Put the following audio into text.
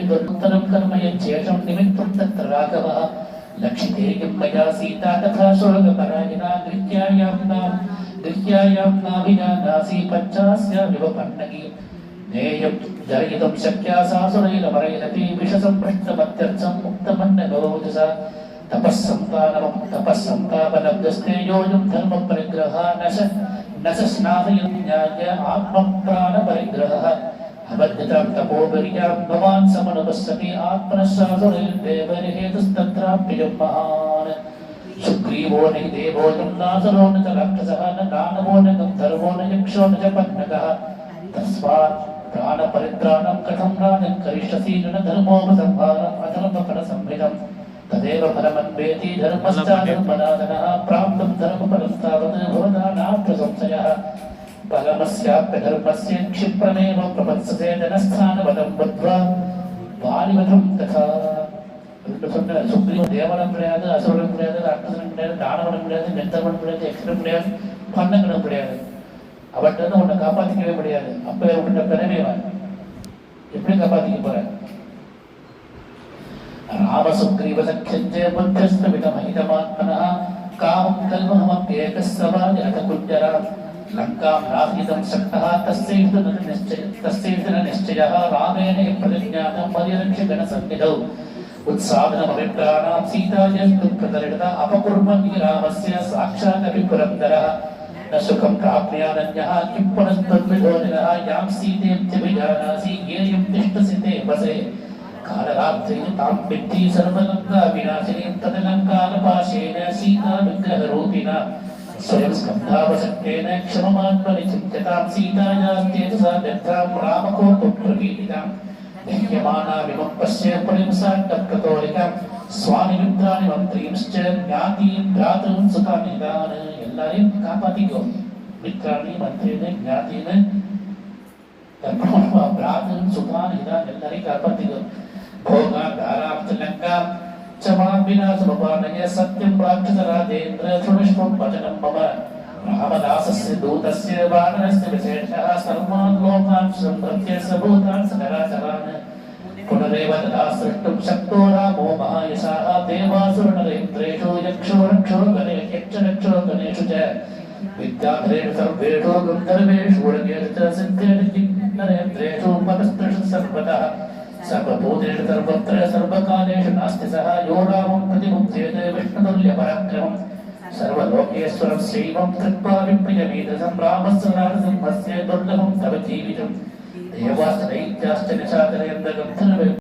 उत्तरं कर्म यज्जेषं निमित्तं तत्र राघवः लक्षिते किं मया सीता तथा शोकपरायणा गृह्यायां नाभिजानासि पञ्चास्यामिव पन्नगी नेयं जरयितुं शक्या सासुरैरमरैरपि विषसम्पृष्टमत्यर्थं मुक्तमन्नगोजसा तपस्संतापलब्धस्ते योऽयं धर्मपरिग्रहः न स स्नातयन् न्याय आत्मप्राणपरिग्रहः अबद्धितां तपोवीर्यां भवान् समनुपश्यति आत्मनः सासुरैर्देवैर्हेतुस्तत्राप्ययं महान् सुग्रीवो न हि देवो नासरो न च राक्षसः न दानवो न गन्धर्वो न यक्षो न च पन्नगः तस्मात् प्राणपरित्राणं कथं राजन् करिष्यसि न धर्मोपसंहारम् अधर्मफलसंहितं तदेव फलमन्वेति धर्मश्चाधर्मनादनः प्राप्तं धर्मफलं तावत् भवता नात्र संशयः फलमस्याप्यधर्मस्य क्षिप्रमेव प्रपत्सते जनस्थानवदं बद्ध्वा वालिवधं तथा சுக்ரீவ தேவனம் கிடையாது, அசுரனும் கிடையாது, ராட்சசனும் கிடையாது, தானவனும் கிடையாது, கந்தர்வனும் கிடையாது, யக்ஷனும் கிடையாது, பன்னங்களும் கிடையாது. அவர்கிட்ட உன்னை காப்பாற்றிக்கவே முடியாது. அப்ப உன்னை பெறவே எப்படி காப்பாற்றிக்க போற? ராம சுக்ரீவ சக்கியஞ்சே மத்தியஸ்த விதமஹிதமாத்மனः காமம் கல்மஹமப்யேகஸ்ஸவாதி அத குஞ்சரா லங்காம் ராஹிதம் சக்தः தஸ்யைதன நிச்சயः ராமேண பிரதிஞானம் பரிரக்ஷ்ய கணசந்நிதௌ उत्साधनमभिप्राणां सीतायस्तु प्रतरिता अपकुर्वन् रामस्य साक्षादपि पुरन्दरः न सुखं प्राप्नुयादन्यः किं पुनस्तद्विधोनिनः यां सीतेत्यभिजानासि येयं तिष्ठसि ते वसे कालरात्रिं तां विद्धि सर्वलङ्काविनाशिनीं तदलङ्कारपाशेन सीता विग्रहरूपिणा स्वयं स्कन्धावसक्तेन क्षममात्मनि चिन्त्यतां सीतायास्तेजसा व्यर्थां रामकोपप्रवीदिताम् दह्यमाना विमुक्तस्य परिमसाट्टप्रतोलिकां स्वामिमित्राणि मन्त्रींश्च ज्ञातीन् भ्रातॄन् सुतानिदान् எல்லாரையும் காப்பாத்திக்கோ. மித்ராணி மந்திரின்னு ஞாத்தின்னு பிராத்தன் சுகான் இதான் எல்லாரையும் காப்பாத்திக்கோ. भोगा धारां च लङ्कां च मां विनाशमुपानय सत्यं राक्षसराजेन्द्र शृणुष्वं वचनं मम रामदासस्य दूतस्य वानरस्य विशेषः सर्वान् लोकान् संहृत्य सभूतान् सचराचरान् पुनरेव तदा सृष्टुं शक्तो रामो महायशः देवासुरनरेन्द्रेषु यक्षरक्षो गणेषु च विद्याधरेषु सर्वेषु गन्धर्वेषु उर्गेषु च सिद्धेषु नरेन्द्रेषु पदस्त्रेषु सर्वतः सर्वभूतेषु सर्वत्र सर्वकालेषु नास्ति सः यो रामं प्रतिमुक्तेन विष्णुतुल्यपराक्रमम् सर्वलोकेश्वरं श्रीमं कृत्वा विप्रियमीदृशं रामस्य नारसिंहस्य दुर्लभं तव जीवितं देवाश्च दैत्याश्च निशाचरयन्तगन्धर्व